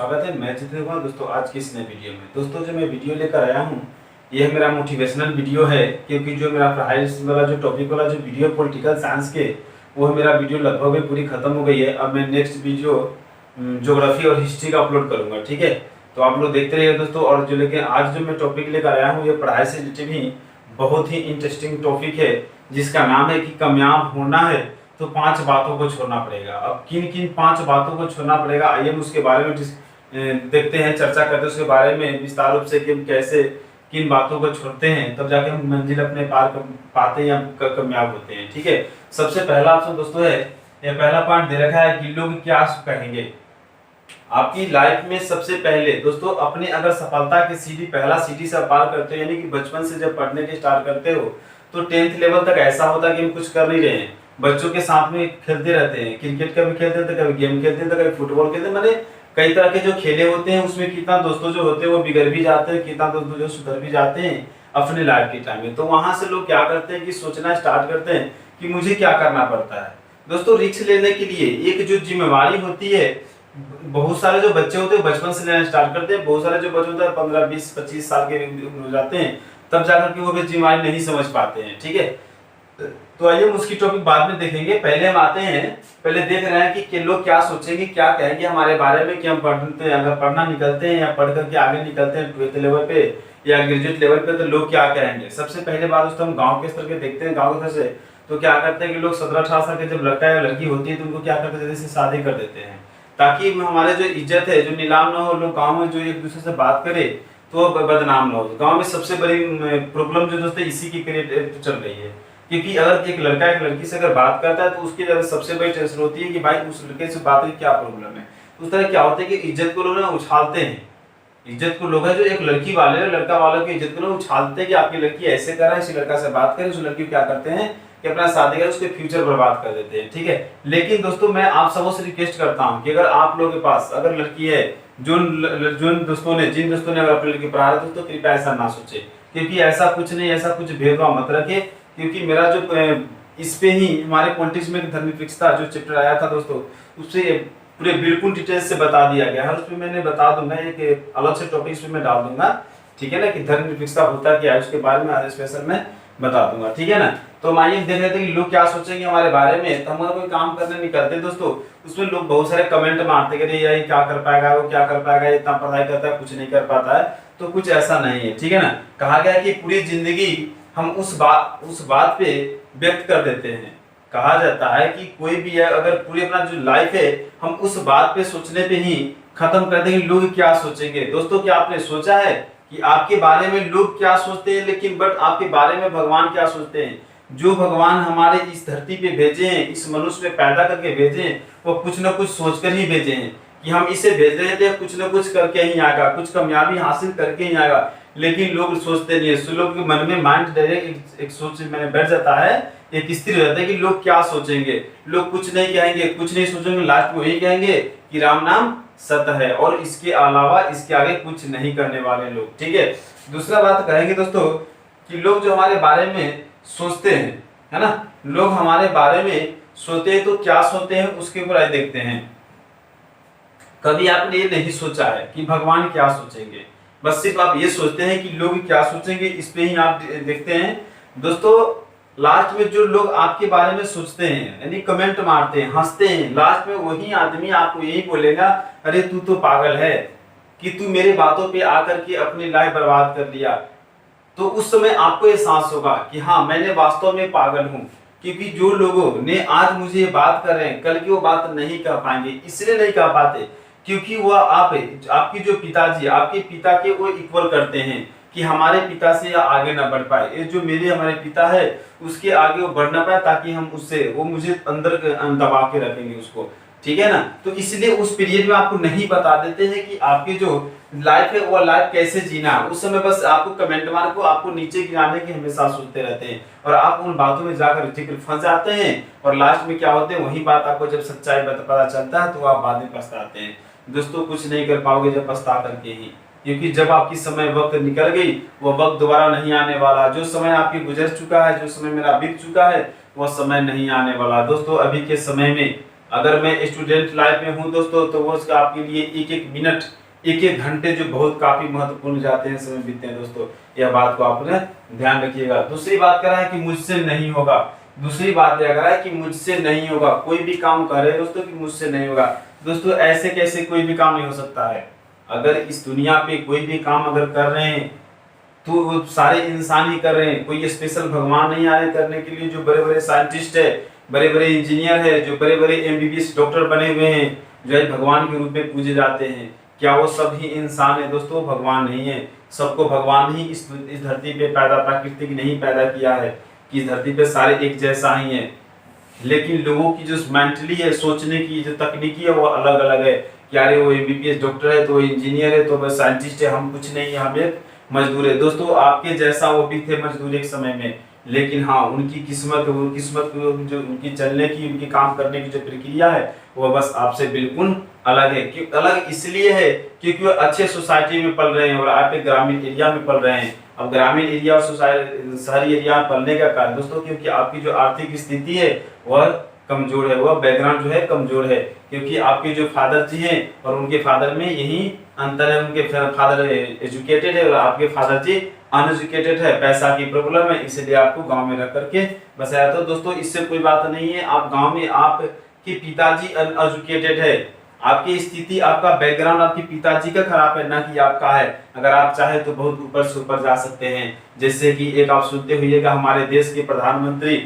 स्वागत है। मैं जितेंद्र कुमार दोस्तों आज की इस नए वीडियो में। दोस्तों जो मैं वीडियो लेकर आया हूँ यह मेरा मोटिवेशनल वीडियो है, क्योंकि जो मेरा पढ़ाई वाला जो टॉपिक वाला जो वीडियो पॉलिटिकल साइंस के वो मेरा वीडियो लगभग में पूरी खत्म हो गई है। अब मैं नेक्स्ट वीडियो ज्योग्राफी और हिस्ट्री का अपलोड करूंगा, ठीक है। तो आप लोग देखते रहिए दोस्तों। और जो लेकिन आज जो मैं टॉपिक लेकर आया हूँ ये पढ़ाई से रिलेटेड ही बहुत ही इंटरेस्टिंग टॉपिक है, जिसका नाम है कि कामयाब होना है तो 5 बातों को छोड़ना पड़ेगा। अब किन किन 5 बातों को छोड़ना पड़ेगा, आइए हम उसके बारे में देखते हैं, चर्चा करते हैं उसके बारे में विस्तार रूप से कि हम कैसे किन बातों को छोड़ते हैं तब जाके हम मंजिल अपने पार कर पाते हैं या कामयाब होते हैं, ठीक है। सबसे पहला ऑप्शन दोस्तों है, ये पहला पॉइंट दे रखा है कि लोग क्या कहेंगे। आपकी लाइफ में सबसे पहले दोस्तों अपने अगर सफलता की सीढ़ी पहला सीढ़ी से पार करते हो, यानी कि बचपन से जब पढ़ने के स्टार्ट करते हो तो 10th लेवल तक ऐसा होता है कि हम कुछ कर नहीं रहे हैं, बच्चों के साथ में खेलते रहते हैं, क्रिकेट का भी खेलते थे, कभी गेम खेलते थे, कभी फुटबॉल खेलते, मैंने कई तरह के जो खेले होते हैं उसमें कितना दोस्तों जो होते हैं वो बिगड़ भी जाते हैं, कितना दोस्तों जो सुधर भी जाते हैं अपने लाइफ के टाइम में। तो वहां से लोग क्या करते हैं कि सोचना स्टार्ट करते हैं कि मुझे क्या करना पड़ता है। दोस्तों रिस्क लेने के लिए एक जो जिम्मेवारी होती है, बहुत सारे जो बच्चे होते हैं बचपन से लेना स्टार्ट करते हैं, बहुत सारे जो बच्चे होते हैं 15 20 25 साल के हो जाते हैं तब जाकर के वो भी जिम्मेवारी नहीं समझ पाते हैं, ठीक है। तो आइए हम उसकी टॉपिक बाद में देखेंगे। पहले हम आते हैं, पहले देख रहे हैं कि लोग क्या सोचेंगे, क्या कहेंगे हमारे बारे में कि हम पढ़ते हैं, अगर पढ़ना निकलते हैं या पढ़ करके आगे निकलते हैं 12th लेवल पे या ग्रेजुएट लेवल पे, तो लोग क्या कहेंगे। सबसे पहले बात दोस्तों हम गांव के स्तर के देखते हैं। गांव के स्तर से तो क्या करते हैं कि लोग 17-18 साल के जब लड़का या लड़की होती है तो उनको क्या करते हैं, जल्दी से शादी कर देते हैं ताकि हमारे जो इज्जत है जो नीलाम ना हो। लोग गाँव में जो एक दूसरे से बात करे तो बदनाम ना हो। गाँव में सबसे बड़ी प्रॉब्लम जो दोस्तों इसी की क्रिएट चल रही है, क्योंकि अगर एक लड़का एक लड़की से अगर बात करता है तो उसकी सबसे बड़ी टेंशन होती है कि भाई उस लड़के से बात की क्या प्रॉब्लम है। उस तरह क्या होता है कि इज्जत को लोग ना उछालते हैं, इज्जत को लोग है जो एक लड़की वाले लड़का वालों की इज्जत को लोग उछालते हैं कि आपकी लड़की ऐसे कर रहा है, इसी लड़का से बात करे। उस लड़की को क्या करते हैं कि अपना शादी कर उसके फ्यूचर बर्बाद कर देते हैं, ठीक है। लेकिन दोस्तों मैं आप सबों से रिक्वेस्ट करता हूँ कि अगर आप लोगों के पास अगर लड़की है, जिन दोस्तों ने अगर अपनी लड़की पढ़ा रहे दोस्तों कृपया ऐसा ना सोचे, क्योंकि ऐसा कुछ नहीं, ऐसा कुछ भेदभाव मत रखे। क्योंकि मेरा जो इस पे ही हमारे पॉलिटिक्स में धर्मनिरपेक्षता जो चैप्टर आया था दोस्तों, उससे पूरे बिल्कुल डिटेल्स से बता दिया गया है। उसमें मैंने बता दूंगा, एक अलग से टॉपिक इसमें मैं डाल दूंगा, ठीक है ना, कि धर्मनिरपेक्षता होता क्या है उसके बारे में आज स्पेशल में बता दूंगा, ठीक है ना। तो हम आइए देख लेते हैं कि लोग क्या सोचेंगे हमारे बारे में। तो हम अगर कोई काम करने नहीं करते दोस्तों, उसमें लोग बहुत सारे कमेंट मारते कि ये क्या कर पाएगा, वो क्या कर पाएगा, इतना पढ़ाई करता है कुछ नहीं कर पाता है। तो कुछ ऐसा नहीं है, ठीक है ना। कहा गया है कि पूरी जिंदगी हम उस बात पे व्यक्त कर देते हैं। कहा जाता है कि कोई भी है अगर पूरी अपना जो लाइफ है हम उस बात पे सोचने पे ही खत्म कर देंगे लोग क्या सोचेंगे। दोस्तों क्या आपने सोचा है कि आपके बारे में लोग क्या सोचते हैं, लेकिन बट आपके बारे में भगवान क्या सोचते हैं। जो भगवान हमारे इस धरती पे भेजे हैं, इस मनुष्य में पैदा करके भेजे हैं, वो कुछ न कुछ सोचकर ही भेजे हैं कि हम इसे भेज रहे थे कुछ न कुछ करके ही आएगा, कुछ कामयाबी हासिल करके ही आएगा। लेकिन लोग सोचते नहीं है, लोग के मन में माइंड डायरेक्ट एक सोच मैंने बैठ जाता है, एक स्थिर हो जाता है कि लोग क्या सोचेंगे। लोग कुछ नहीं कहेंगे, कुछ नहीं सोचेंगे, लास्ट में वही कहेंगे कि राम नाम सत्य है और इसके अलावा इसके आगे कुछ नहीं करने वाले लोग, ठीक है। दूसरा बात कहेंगे दोस्तों कि लोग जो हमारे बारे में सोचते हैं, है ना, लोग हमारे बारे में सोचते हैं तो क्या सोचते हैं उसके ऊपर आइए देखते हैं। कभी आपने ये नहीं सोचा है कि भगवान क्या सोचेंगे, बस सिर्फ आप ये सोचते हैं कि लोग क्या सोचेंगे, इस पे ही आप देखते हैं दोस्तों। लास्ट में जो लोग आपके बारे में सोचते हैं यानी कमेंट मारते हैं, हंसते हैं, लास्ट में वही आदमी आपको यही बोलेगा अरे तू तो पागल है कि तू मेरे बातों पे आकर के अपनी लाइफ बर्बाद कर लिया। तो उस समय आपको एहसास होगा कि हाँ मैंने वास्तव में पागल हूँ, क्योंकि जो लोगों ने आज मुझे ये बात कर रहे हैं कल की वो बात नहीं कह पाएंगे। इसलिए नहीं कह पाते क्योंकि वह आपकी जो पिताजी आपके पिता के वो इक्वल करते हैं कि हमारे पिता से आगे ना बढ़ पाए। ये जो हमारे पिता है उसके आगे वो बढ़ ना पाए, ताकि हम उससे वो मुझे अंदर दबा के रखेंगे उसको, ठीक है ना। तो इसलिए उस पीरियड में आपको नहीं बता देते हैं कि आपकी जो लाइफ है वो लाइफ कैसे जीना है। उस समय बस आपको कमेंट मार को आपको नीचे गिराने की हमेशा सोचते रहते हैं और आप उन बातों में जाकर फंस जाते हैं और लास्ट में क्या होते हैं वही बात आपको जब सच्चाई पता चलता है तो आप बाद में पछताते हैं। दोस्तों कुछ नहीं कर पाओगे जब पछता करके ही, क्योंकि जब आपकी समय वक्त निकल गई वो वक्त दोबारा नहीं आने वाला। जो समय आपकी गुजर चुका है, जो समय मेरा बीत चुका है, वह समय नहीं आने वाला। दोस्तों अभी के समय में अगर मैं स्टूडेंट लाइफ में हूँ दोस्तों, तो वो उसका आपके लिए एक एक मिनट, एक एक घंटे जो बहुत काफी महत्वपूर्ण जाते हैं, समय बीतते हैं दोस्तों। यह बात को आपने ध्यान रखिएगा। दूसरी बात कह रहा है कि मुझसे नहीं होगा। दूसरी बात यह कह रहा है कि मुझसे नहीं होगा। कोई भी काम कर रहे हैं दोस्तों कि मुझसे नहीं होगा। दोस्तों ऐसे कैसे कोई भी काम नहीं हो सकता है। अगर इस दुनिया पे कोई भी काम अगर कर रहे हैं तो वो सारे इंसान ही कर रहे हैं। कोई स्पेशल भगवान नहीं आ रहे करने के लिए। जो बड़े बड़े साइंटिस्ट है, बड़े बड़े इंजीनियर है, जो बड़े बड़े एमबीबीएस डॉक्टर बने हुए हैं, जो है भगवान के रूप में पूजे जाते हैं, क्या वो सब ही इंसान है दोस्तों? भगवान नहीं है। सबको भगवान ही इस धरती पे पैदा, प्रकृति की नहीं पैदा किया है कि इस धरती पे सारे एक जैसा ही है। लेकिन लोगों की जो मेंटली है, सोचने की जो तकनीकी है, वो अलग अलग है। क्या रे वो एमबीबीएस डॉक्टर है, तो वो इंजीनियर है, तो वो साइंटिस्ट है, हम कुछ नहीं है, हम एक मजदूर है। दोस्तों आपके जैसा वो भी थे मजदूर एक समय में, लेकिन हाँ उनकी किस्मत, वो किस्मत जो उनकी चलने की, उनकी काम करने की जो प्रक्रिया है, वो बस आपसे बिल्कुल अलग है। क्यों अलग? इसलिए है क्योंकि वो अच्छे सोसाइटी में पल रहे हैं और आप एक ग्रामीण एरिया में पल रहे हैं। अब ग्रामीण एरिया और शहरी एरिया में पलने का कारण दोस्तों, क्योंकि आपकी जो आर्थिक स्थिति है वह कमजोर है, वह बैकग्राउंड जो है कमजोर है। क्योंकि आपके जो फादर जी हैं और उनके फादर में यही अंतर है। उनके फादर एजुकेटेड है और आपके फादर जी अनएजुकेटेड है। पैसा की प्रॉब्लम है, इसलिए आपको गांव में रह करके बसाया। तो दोस्तों इससे कोई बात नहीं है। आप गांव में, आपके पिताजी अनएजुकेटेड है, आपकी स्थिति, आपका बैकग्राउंड आपके पिताजी का खराब है, ना कि आपका है। अगर आप चाहे तो बहुत ऊपर से ऊपर जा सकते हैं। जैसे कि एक आप सुनते हुइएगा, हमारे देश के प्रधानमंत्री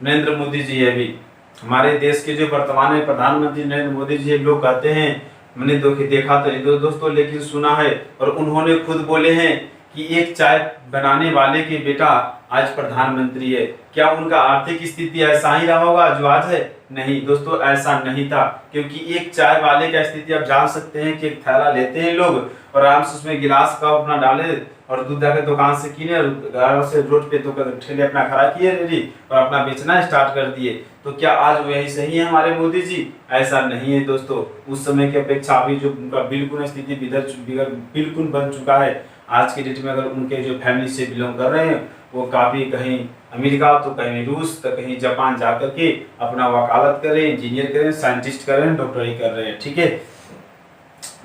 नरेंद्र मोदी जी है। अभी हमारे देश के जो वर्तमान में प्रधानमंत्री नरेंद्र मोदी जी, लोग कहते हैं, मैंने देखा तो नहीं दोस्तों, लेकिन सुना है और उन्होंने खुद बोले हैं कि एक चाय बनाने वाले के बेटा आज प्रधानमंत्री है। क्या उनका आर्थिक स्थिति ऐसा ही रहा होगा जो आज है? नहीं दोस्तों, ऐसा नहीं था। क्योंकि एक चाय वाले का स्थिति आप जान सकते हैं कि एक थैला लेते हैं लोग और आराम से उसमें गिलास कप अपना डाले और दूध जाकर दुकान से किने और घर से रोड पे तो ठेले अपना खड़ा किए रेडी और अपना बेचना स्टार्ट कर दिए। तो क्या आज वही सही है हमारे मोदी जी? ऐसा नहीं है दोस्तों। उस समय की अपेक्षा अभी जो उनका बिल्कुल स्थिति बिल्कुल बन चुका है। आज के डेट में अगर उनके जो फैमिली से बिलोंग कर रहे हैं, वो काफी कहीं अमेरिका, तो कहीं रूस, तो कहीं जापान जाकर के अपना वकालत करें, इंजीनियर करें, साइंटिस्ट करें, डॉक्टरी कर रहे हैं। ठीक है,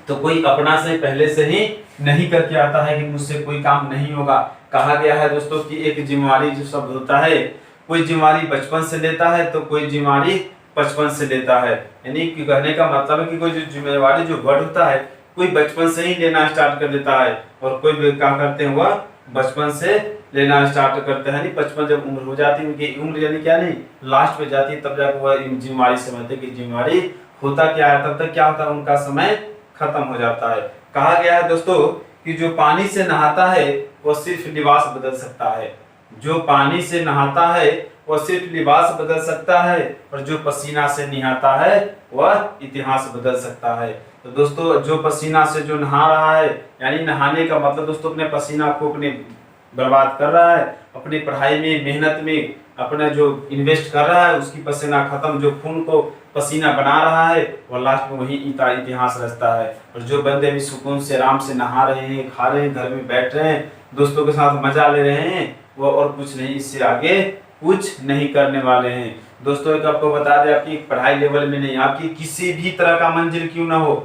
तो कोई अपना से पहले से ही नहीं करके आता है कि मुझसे कोई काम नहीं होगा। कहा गया है दोस्तों कि एक जिम्मेवारी जो शब्द होता है, कोई जिम्मेवारी बचपन से लेता है तो कोई जिम्मेवारी 55 से लेता है। यानी कि कहने का मतलब है कि कोई जो जिम्मेवारी जो वर्ड होता है, कोई बचपन से ही लेना स्टार्ट कर देता है और कोई क्या करते हैं वह बचपन से लेना स्टार्ट करते हैं। 55 जब उम्र हो जाती है, उनकी उम्र यानी क्या नहीं लास्ट में जाती है, तब जाकर वह जिम्मेवारी समझते कि जिम्मेवारी होता क्या है। तब तक क्या होता है, उनका समय खत्म हो जाता है। कहा गया है दोस्तों कि जो पानी से नहाता है वह सिर्फ लिबास बदल सकता है। जो पानी से नहाता है वह सिर्फ लिबास बदल सकता है, और जो पसीना से नहाता है वह इतिहास बदल सकता है। तो दोस्तों जो पसीना से जो नहा रहा है, यानी नहाने का मतलब दोस्तों अपने पसीना को अपने बर्बाद कर रहा है, अपनी पढ़ाई में, मेहनत में अपना जो इन्वेस्ट कर रहा है, उसकी पसीना खत्म, जो खून को पसीना बना रहा है, वह लास्ट में वही इतिहास रचता है। और जो बंदे भी सुकून से आराम से नहा रहे हैं, खा रहे हैं, घर में बैठ रहे हैं, दोस्तों के साथ मजा ले रहे हैं, वो और कुछ नहीं, इससे आगे कुछ नहीं करने वाले हैं। दोस्तों एक आपको बता दें, आपकी पढ़ाई लेवल में नहीं, आपकी किसी भी तरह का मंजिल क्यों ना हो,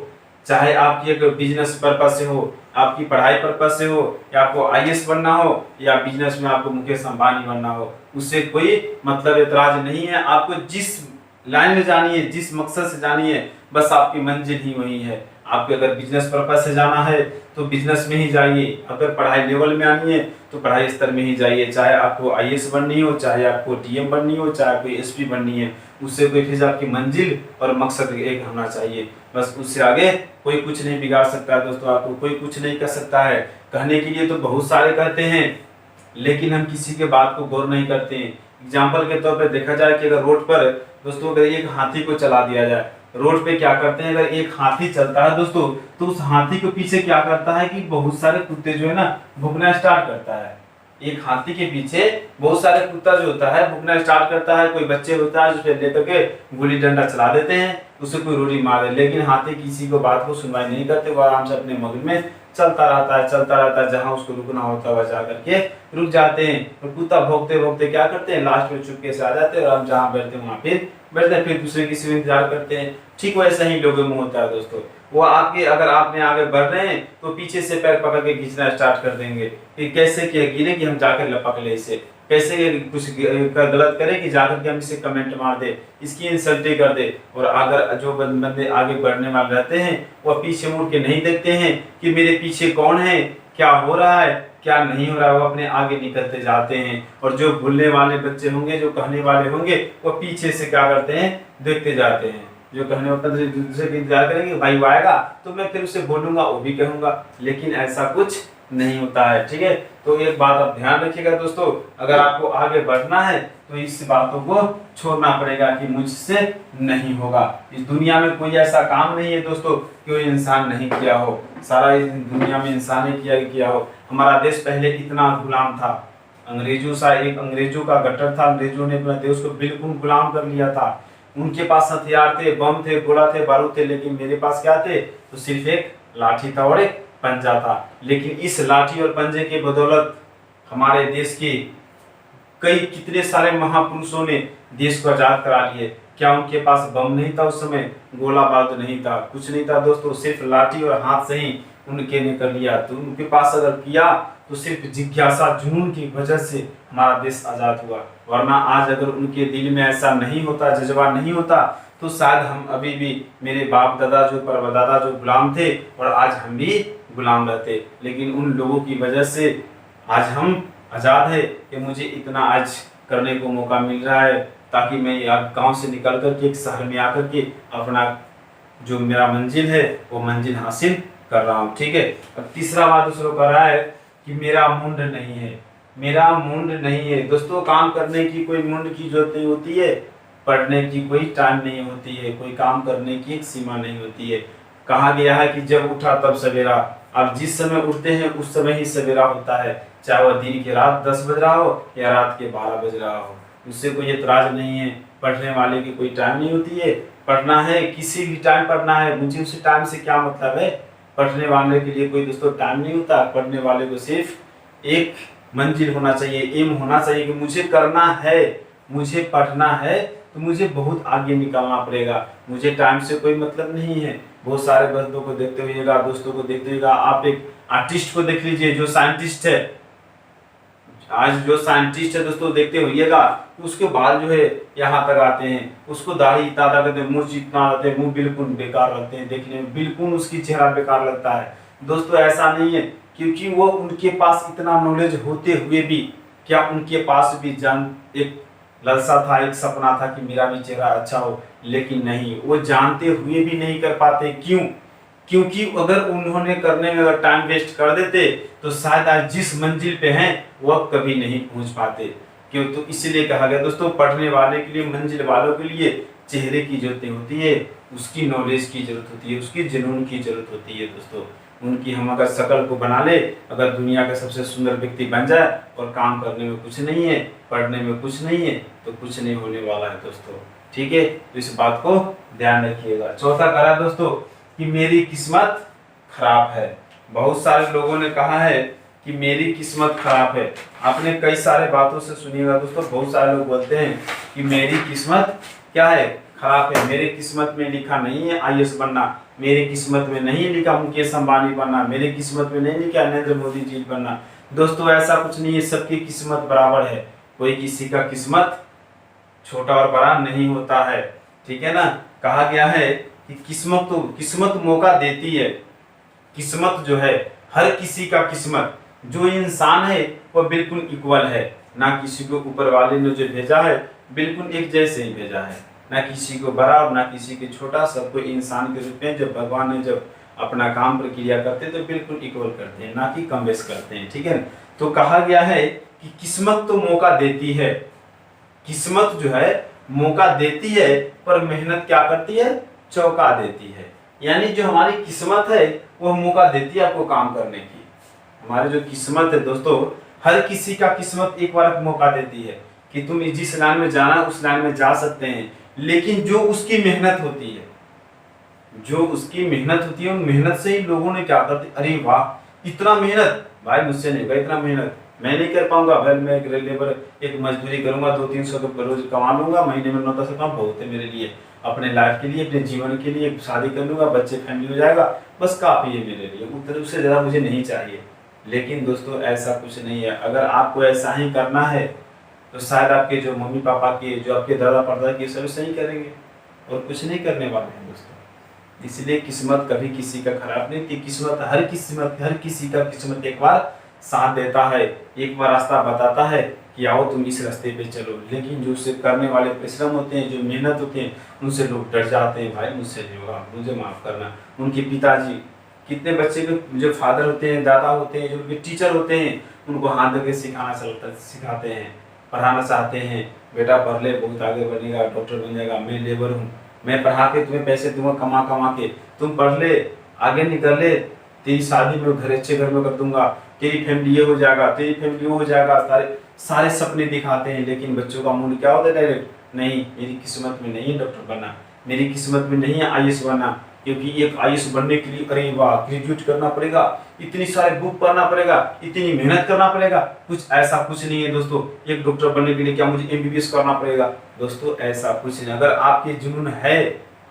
चाहे आपकी एक बिजनेस पर्पज से हो, आपकी पढ़ाई पर्पज से हो, या आपको आईएएस बनना हो, या बिजनेस में आपको मुकेश अंबानी बनना हो, उससे कोई मतलब एतराज नहीं है। आपको जिस लाइन में जानी है, जिस मकसद से जानी है, बस आपकी मंजिल ही वही है। आपके अगर बिजनेस पर्पज से जाना है तो बिजनेस में ही जाइए, अगर पढ़ाई लेवल में आनी है तो पढ़ाई स्तर में ही जाइए। चाहे आपको आईएएस बननी हो, चाहे आपको टीएम बननी हो, चाहे आपको एसपी बननी है, उससे कोई फिर आपकी मंजिल और मकसद एक होना चाहिए। बस उससे आगे कोई कुछ नहीं बिगाड़ सकता है दोस्तों, आपको कोई कुछ नहीं कर सकता है। कहने के लिए तो बहुत सारे कहते हैं, लेकिन हम किसी के बात को गौर नहीं करते हैं। एग्जाम्पल के तौर पर देखा जाए कि अगर रोड पर दोस्तों अगर एक हाथी को चला दिया जाए, रोड पे क्या करते हैं, अगर एक हाथी चलता है दोस्तों, तो उस हाथी के पीछे क्या करता है कि बहुत सारे कुत्ते जो है ना भुगना स्टार्ट करता है। एक हाथी के पीछे बहुत सारे कुत्ता जो होता है भुगना स्टार्ट करता है। कोई बच्चे होता है उसे लेकर के गुल्ली डंडा चला देते हैं, उसे कोई रोड़ी मार दे, लेकिन हाथी किसी को बात को सुनवाई नहीं करते, वो आराम से अपने मगन में चलता रहता है, जहां उसको रुकना होता है वह जा करके रुक जाते हैं। और कुत्ता भौंकते भौंकते क्या करते हैं, लास्ट में चुपके से आ जाते हैं और हम जहाँ बैठते हैं वहां फिर बैठते हैं, फिर दूसरे किसी का इंतजार करते हैं। ठीक वैसा ही लोगों में होता है दोस्तों। वो आपके अगर आपने आगे बढ़ रहे हैं तो पीछे से पैर पकड़ के खींचना स्टार्ट कर देंगे कि कैसे क्या गिरे कि हम जाकर लपक ले इसे, कैसे कुछ गलत करे कि जाकर के हम इसे कमेंट मार दे, इसकी इंसल्ट कर दे। और अगर जो बंदे आगे बढ़ने वाले रहते हैं वो पीछे मुड़ के नहीं देखते हैं कि मेरे पीछे कौन है, क्या हो रहा है, क्या नहीं हो रहा है, वो अपने आगे निकलते जाते हैं। और जो भूलने वाले बच्चे होंगे, जो कहने वाले होंगे, वो पीछे से क्या करते हैं, देखते जाते हैं। जो कहने वाले दूसरे का इंतजार करेंगे, भाई वो आएगा तो मैं फिर उसे बोलूंगा, वो भी कहूंगा, लेकिन ऐसा कुछ नहीं होता है। ठीक है, तो एक बात आप ध्यान रखिएगा दोस्तों, अगर आपको आगे बढ़ना है तो इस बातों को छोड़ना पड़ेगा कि मुझसे नहीं होगा। इस दुनिया में कोई ऐसा काम नहीं है दोस्तों कि कोई इंसान नहीं किया हो, सारा इस दुनिया में इंसान ही किया हो। हमारा देश पहले इतना गुलाम था, अंग्रेजों का गट्टर था, अंग्रेजों ने अपने देश को बिल्कुल गुलाम कर लिया था। उनके पास हथियार थे, बम थे, गोला थे, बारूद थे, लेकिन मेरे पास क्या थे, तो सिर्फ एक लाठी था और एक पंजा था। लेकिन इस लाठी और पंजे के बदौलत हमारे देश के कितने सारे महापुरुषों ने देश को आजाद करा लिए। क्या उनके पास बम नहीं था उस समय, गोला बारूद नहीं था, कुछ नहीं था दोस्तों, सिर्फ लाठी और हाथ से ही उनके ने कर लिया। तो उनके पास अगर किया तो सिर्फ जिज्ञासा, जुनून की वजह से हमारा देश आजाद हुआ। वरना आज अगर उनके दिल में ऐसा नहीं होता, जज्बा नहीं होता, तो शायद हम अभी भी, मेरे बाप दादा जो परदादा जो गुलाम थे और आज हम भी गुलाम रहते। लेकिन उन लोगों की वजह से आज हम आज़ाद है कि मुझे इतना आज करने को मौका मिल रहा है, ताकि मैं गांव से निकल कर के एक शहर में आकर के अपना जो मेरा मंजिल है वो मंजिल हासिल कर रहा हूँ। ठीक है, अब तीसरा बात दूसरों कर रहा है कि मेरा मुंड नहीं है, मेरा मुंड नहीं है। दोस्तों, काम करने की कोई मुंड की जरूरत नहीं होती है, पढ़ने की कोई टाइम नहीं होती है, कोई काम करने की एक सीमा नहीं होती है। कहा गया है कि जब उठा तब सवेरा। अब जिस समय उठते हैं उस समय ही सवेरा होता है, चाहे वह दिन की रात 10 बज रहा हो या रात के 12 बज रहा हो, उससे कोई एतराज नहीं है। पढ़ने वाले की कोई टाइम नहीं होती है, पढ़ना है किसी भी टाइम पढ़ना है, मुझे उसी टाइम से क्या मतलब है। पढ़ने वाले के लिए कोई दोस्तों टाइम नहीं होता। पढ़ने वाले को सिर्फ एक मंजिल होना चाहिए, एम होना चाहिए कि मुझे करना है, मुझे पढ़ना है तो मुझे बहुत आगे निकलना पड़ेगा, मुझे टाइम से कोई मतलब नहीं है। बहुत सारे बंदों को देखते हुएगा, दोस्तों को देखते हुएगा, आप एक आर्टिस्ट को देख लीजिए जो साइंटिस्ट है, आज जो साइंटिस्ट है दोस्तों, देखते होइएगा उसके बाल जो है यहाँ तक आते हैं, उसको दाढ़ी इतना करते हैं, मुंह जितना आते हैं, मुंह बिल्कुल बेकार लगते हैं देखने में, बिल्कुल उसकी चेहरा बेकार लगता है। दोस्तों ऐसा नहीं है, क्योंकि वो उनके पास इतना नॉलेज होते हुए भी, क्या उनके पास भी एक लालसा था, एक सपना था कि मेरा भी चेहरा अच्छा हो, लेकिन नहीं, वो जानते हुए भी नहीं कर पाते। क्यों? क्योंकि अगर उन्होंने करने में अगर टाइम वेस्ट कर देते तो शायद आज जिस मंजिल पे हैं वह कभी नहीं पहुंच पाते। क्यों? तो इसलिए कहा गया दोस्तों, पढ़ने वाले के लिए, मंजिल वालों के लिए चेहरे की जरूरत होती है, उसकी नॉलेज की जरूरत होती है, उसकी जुनून की जरूरत होती है दोस्तों। उनकी हम अगर शक्ल को बना ले, अगर दुनिया का सबसे सुंदर व्यक्ति बन जाए और काम करने में कुछ नहीं है, पढ़ने में कुछ नहीं है, तो कुछ नहीं होने वाला है दोस्तों। ठीक है, तो इस बात को ध्यान रखिएगा। चौथा कहा दोस्तों कि मेरी किस्मत खराब है। बहुत सारे लोगों ने कहा है कि मेरी किस्मत खराब है। आपने कई सारे बातों से सुनिएगा दोस्तों, बहुत सारे लोग बोलते हैं कि मेरी किस्मत क्या है, खराब है, मेरी किस्मत में लिखा नहीं है आईएएस बनना, मेरी किस्मत में नहीं लिखा मुकेश अंबानी बनना, मेरी किस्मत में नहीं लिखा नरेंद्र मोदी जी बनना। दोस्तों ऐसा कुछ नहीं है, सबकी किस्मत बराबर है, कोई किसी का किस्मत छोटा और बड़ा नहीं होता है। ठीक है ना, कहा गया है कि किस्मत मौका देती है। किस्मत जो है, हर किसी का किस्मत, जो इंसान है वो बिल्कुल इक्वल है, ना किसी को ऊपर वाले ने जो भेजा है बिल्कुल एक जैसे ही भेजा है, ना किसी को बड़ा और ना किसी को छोटा, सबको इंसान के रूप में जब भगवान ने जब अपना काम प्रक्रिया करते हैं तो बिल्कुल इक्वल करते हैं, ना कि कम बेस करते हैं। ठीक है, तो कहा गया है कि किस्मत तो मौका देती है, किस्मत जो है मौका देती है, पर मेहनत क्या करती है, चौंका देती है। यानी जो हमारी किस्मत है वो मौका देती है आपको काम करने की। हमारी जो किस्मत है दोस्तों, हर किसी का किस्मत एक बार मौका देती है कि तुम जिस लाइन में जाना उस लाइन में जा सकते हैं, लेकिन जो उसकी मेहनत होती है, जो उसकी मेहनत होती है, उन मेहनत से ही लोगों ने क्या करते, अरे वाह इतना मेहनत भाई मुझसे नहीं होगा, इतना मेहनत मैं नहीं कर पाऊंगा भाई। मैं एक लेबर एक मजदूरी करूंगा, 200-300 रुपये रोज कमा लूंगा, महीने में 9-10 रुपये बहुत है मेरे लिए, अपने लाइफ के लिए, अपने जीवन के लिए। शादी कर लूंगा, बच्चे फैमिली हो जाएगा, बस काफ़ी है मेरे लिए, उतना उससे ज़्यादा मुझे नहीं चाहिए। लेकिन दोस्तों ऐसा कुछ नहीं है। अगर आपको ऐसा ही करना है तो शायद आपके जो मम्मी पापा के, जो आपके दादा परदादा के, सभी सही करेंगे और कुछ नहीं करने वाले हैं दोस्तों। इसलिए किस्मत कभी किसी का खराब नहीं थी। किस्मत हर किसी का किस्मत एक बार साथ देता है, एक बार रास्ता बताता है कि आओ तुम इस रास्ते पे चलो। लेकिन जो उससे करने वाले परिश्रम होते हैं, जो मेहनत होते हैं, उनसे लोग डर जाते हैं, भाई मुझसे नहीं होगा, मुझे माफ़ करना। उनके पिताजी, कितने बच्चे के जो फादर होते हैं, दादा होते हैं, जो उनके टीचर होते हैं, उनको हाथ धो के सिखाते हैं, पढ़ाना चाहते हैं, बेटा पढ़ ले, बहुत आगे बनेगा, डॉक्टर बन जाएगा, मैं लेबर हूँ, मैं पढ़ा के तुम्हें पैसे दूंगा, कमा कमा के तुम पढ़ ले, आगे निकल ले, तेरी शादी में घर अच्छे घर में कर दूंगा, तेरी फैमिली ये हो जाएगा, तेरी फैमिली वो हो जाएगा, सारे सारे सपने दिखाते हैं। लेकिन बच्चों का मूड क्या होता है? डायरेक्ट नहीं, मेरी किस्मत में नहीं है डॉक्टर बनना, मेरी किस्मत में नहीं है आईएएस बनना, क्योंकि एक आईएएस बनने के लिए अरे वाह ग्रेजुएट करना पड़ेगा, इतनी सारे बुक पढ़ना पड़ेगा, इतनी मेहनत करना पड़ेगा। कुछ ऐसा कुछ नहीं है दोस्तों। एक डॉक्टर बनने के लिए क्या मुझे एमबीबीएस करना पड़ेगा? दोस्तों ऐसा कुछ नहीं। अगर आपके जुनून है,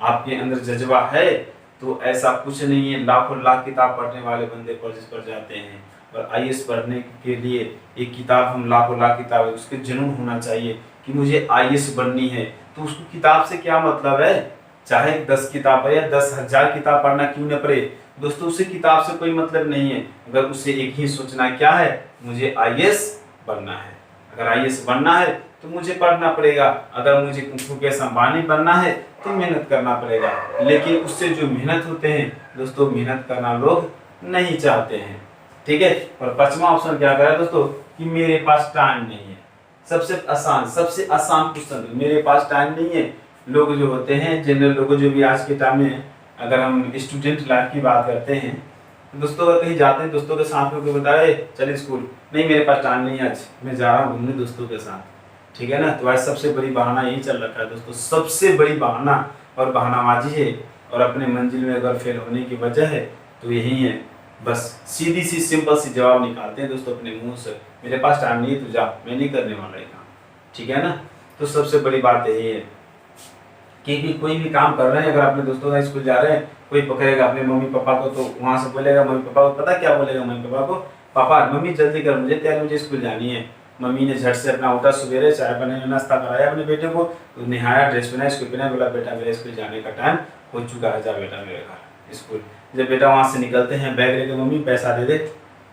आपके अंदर जज्बा है, तो ऐसा कुछ नहीं है। लाखों लाख किताब पढ़ने वाले बंदे कॉलेज पर जाते हैं, और आईएएस पढ़ने के लिए एक किताब, हम लाखों लाख किताब है, उसके जुनून होना चाहिए कि मुझे आईएएस बननी है। तो उसको किताब से क्या मतलब है? चाहे 10 किताब है या 10,000 किताब पढ़ना क्यों न पड़े दोस्तों, उसे किताब से कोई मतलब नहीं है। अगर उसे एक ही सोचना क्या है, मुझे आईएएस बनना है। अगर आईएएस बनना है तो मुझे पढ़ना पड़ेगा। अगर मुझे मुकेश अंबानी बनना है तो मेहनत करना पड़ेगा। लेकिन उससे जो मेहनत होते हैं दोस्तों, मेहनत करना लोग नहीं चाहते हैं। ठीक है। और 5वां ऑप्शन क्या कह रहा है दोस्तों कि मेरे पास टाइम नहीं है। सबसे आसान क्वेश्चन, मेरे पास टाइम नहीं है। लोग जो होते हैं, जनरल लोग जो भी आज के टाइम में, अगर हम स्टूडेंट लाइफ की बात करते हैं तो दोस्तों अगर कहीं जाते हैं दोस्तों के साथ में, कोई बताए चल स्कूल, नहीं मेरे पास टाइम नहीं है, आज मैं जा रहा हूँ घूमने दोस्तों के साथ। ठीक है ना। तो आज सबसे बड़ी बहाना यही चल रखा है दोस्तों, सबसे बड़ी बहाना और बहानाबाजी है। और अपने मंजिल में अगर फेल होने की वजह है तो यही है। बस सीधी सी सिंपल सी जवाब निकालते हैं दोस्तों अपने मुंह से, मेरे पास टाइम नहीं है, तू जा, मैं नहीं करने वाला ये काम। ठीक है ना। तो सबसे बड़ी बात यही है कि कोई भी काम कर रहे हैं, अगर अपने दोस्तों का स्कूल जा रहे हैं, कोई पकड़ेगा अपने मम्मी पापा को तो वहाँ से बोलेगा मम्मी पापा को, पता क्या बोलेगा मम्मी पापा को? पापा मम्मी जल्दी कर, मुझे तैयार, मुझे स्कूल जानी है। मम्मी ने झट से अपना उठा, सवेरे चाय बनाया, नाश्ता कराया अपने बेटे को, तो नहाया, ड्रेस पहना, स्कूल पहना, बोला बेटा मेरे स्कूल जाने का टाइम हो चुका है, जा बेटा मेरे घर स्कूल। जब बेटा वहाँ से निकलते हैं, बैग लेके, मम्मी पैसा दे दे।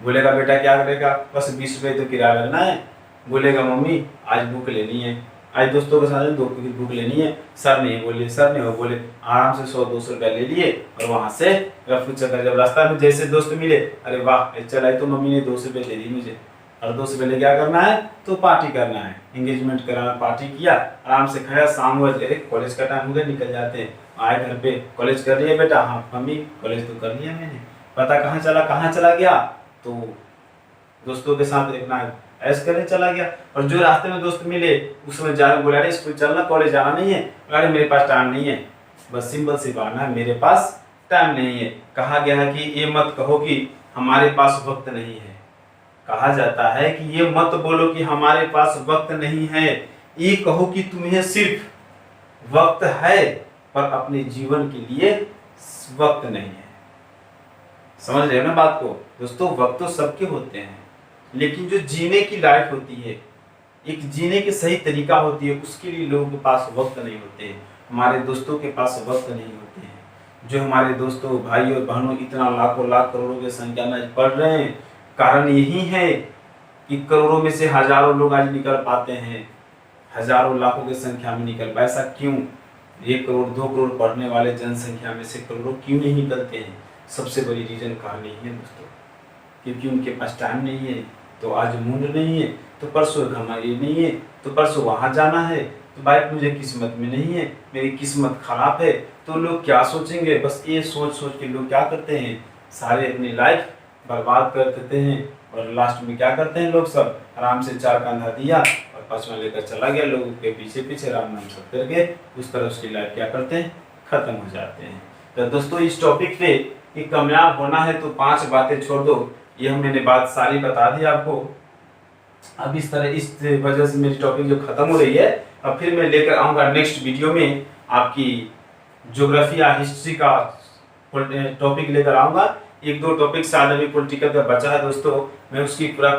बोलेगा बेटा क्या करेगा? बस 20 रुपये तो किराया लगना है। बोलेगा मम्मी आज बुक लेनी है, आज दोस्तों के साथ 2 की बुक लेनी है। सर नहीं बोले, सर नहीं हो बोले, आराम से 100-200 रुपया ले लिए और वहाँ से रफू चक्कर। जब रास्ता में जैसे दोस्त मिले, अरे वाह चल आई तो मम्मी ने 200 रुपये दे दी मुझे, और 200 रुपये क्या करना है? तो पार्टी करना है, एंगेजमेंट कराना, पार्टी किया, आराम से खाया, शाम हुआ, कॉलेज का टाइम हो गया, निकल जाते हैं। आए घर पे, कॉलेज कर लिया बेटा? हाँ मम्मी कॉलेज तो कर लिया मैंने। पता कहाँ चला गया? तो दोस्तों के साथ अपना ऐश करने चला गया। और जो रास्ते में दोस्त मिले उसमें जाने बोला अरे स्कूल चलना, कॉलेज जाना नहीं है, अरे मेरे पास टाइम नहीं है। बस सिंपल सी बहाना है, मेरे पास टाइम नहीं है। कहा गया है कि ये मत कहो कि हमारे पास वक्त नहीं है। कहा जाता है कि ये मत बोलो कि हमारे पास वक्त नहीं है, ये कहो कि तुम्हें सिर्फ वक्त है पर अपने जीवन के लिए वक्त नहीं है। समझ रहे हो ना बात को दोस्तों? वक्त तो सबके होते हैं, लेकिन जो जीने की लाइफ होती है, एक जीने की सही तरीका होती है, उसके लिए लोगों के पास वक्त नहीं होते हैं। हमारे दोस्तों के पास वक्त नहीं होते हैं। जो हमारे दोस्तों, भाई और बहनों इतना लाखों लाख करोड़ों की संख्या में पढ़ रहे हैं, कारण यही है कि करोड़ों में से हजारों लोग आज निकल पाते हैं, हजारों लाखों की संख्या में निकल पाए। ऐसा क्यों? 1 करोड़ 2 करोड़ पढ़ने वाले जनसंख्या में से करोड़ों क्यों नहीं निकलते हैं? सबसे बड़ी रीजन कारण यही है दोस्तों, क्योंकि उनके पास टाइम नहीं है। तो आज मूड नहीं है तो परसों हमारी नहीं है, तो परसों वहाँ जाना है, तो भाई मुझे किस्मत में नहीं है, मेरी किस्मत खराब है, तो लोग क्या सोचेंगे? बस ये सोच सोच के लोग क्या करते हैं, सारे अपनी लाइफ बर्बाद कर देते हैं। और लास्ट में क्या करते हैं लोग? सब आराम से 4 कंधा दिया और 5वां लेकर चला गया, लोगों के पीछे पीछे राम नाम सब करके उस तरह उसकी लाइफ क्या करते हैं? खत्म हो जाते हैं। तो दोस्तों इस टॉपिक पे कि कामयाब होना है तो 5 बातें छोड़ दो, ये मैंने बात सारी बता दी आपको। अब इस तरह इस वजह से मेरी टॉपिक जो खत्म हो रही है, अब फिर मैं लेकर आऊँगा नेक्स्ट वीडियो में आपकी ज्योग्राफी या हिस्ट्री का टॉपिक लेकर आऊँगा। एक दो टॉपिक शायद अभी पॉलिटिकल का बचा है दोस्तों, मैं उसकी पूरा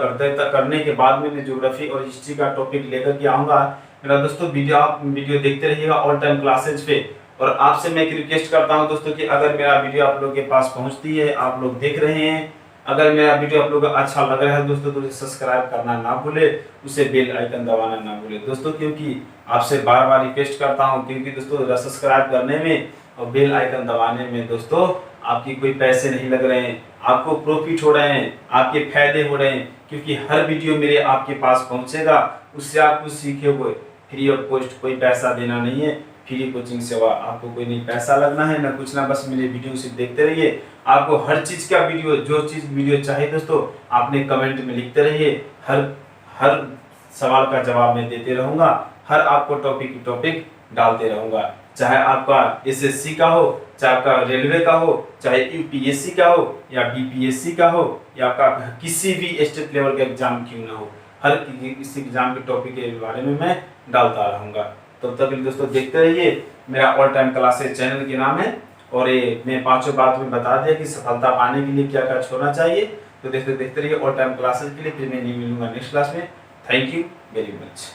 करने के बाद में मैं ज्योग्राफी और हिस्ट्री का टॉपिक लेकर के आऊँगा। मेरा दोस्तों आप वीडियो देखते रहिएगा ऑल टाइम क्लासेज पे। और आपसे मैं एक रिक्वेस्ट करता हूँ दोस्तों कि अगर मेरा वीडियो आप लोग के पास पहुँचती है, आप लोग देख रहे हैं, अगर मेरा वीडियो आप लोग को अच्छा लग रहा है दोस्तों, तो उसे सब्सक्राइब करना ना भूले, उसे बेल आइकन दबाना ना भूले दोस्तों, क्योंकि आपसे बार बार रिक्वेस्ट करता हूं, क्योंकि दोस्तों सब्सक्राइब करने में और बेल आइकन दबाने में दोस्तों आपकी कोई पैसे नहीं लग रहे हैं, आपको प्रॉफिट हो रहे हैं, आपके फायदे हो रहे हैं, क्योंकि हर वीडियो मेरे आपके पास पहुंचेगा, उससे आप कुछ सीखे हुए, फ्री ऑफ कॉस्ट, कोई पैसा देना नहीं है, फ्री कोचिंग सेवा, आपको कोई नहीं पैसा लगना है ना कुछ ना, बस मेरे वीडियो सिर्फ देखते रहिए। आपको हर चीज का वीडियो, जो चीज वीडियो चाहिए दोस्तों, आपने कमेंट में लिखते रहिए, हर सवाल का जवाब मैं देते रहूंगा, हर आपको टॉपिक डालते रहूंगा, चाहे आपका एसएससी का हो, चाहे आपका रेलवे का हो, चाहे यूपीएससी का हो या बीपीएससी का हो, या आपका किसी भी स्टेट लेवल का एग्जाम क्यों ना हो, हर किसी एग्जाम के टॉपिक के बारे में मैं डालता रहूंगा। तब तक दोस्तों देखते रहिए, मेरा ऑल टाइम क्लासेस चैनल के नाम है, और ये मैं पांचों बात में बता दिया कि सफलता पाने के लिए क्या क्या छोड़ना चाहिए। तो देखते रहिए ऑल टाइम क्लासेस के लिए। फिर मैं नहीं मिलूंगा नेक्स्ट क्लास में। Thank you very much.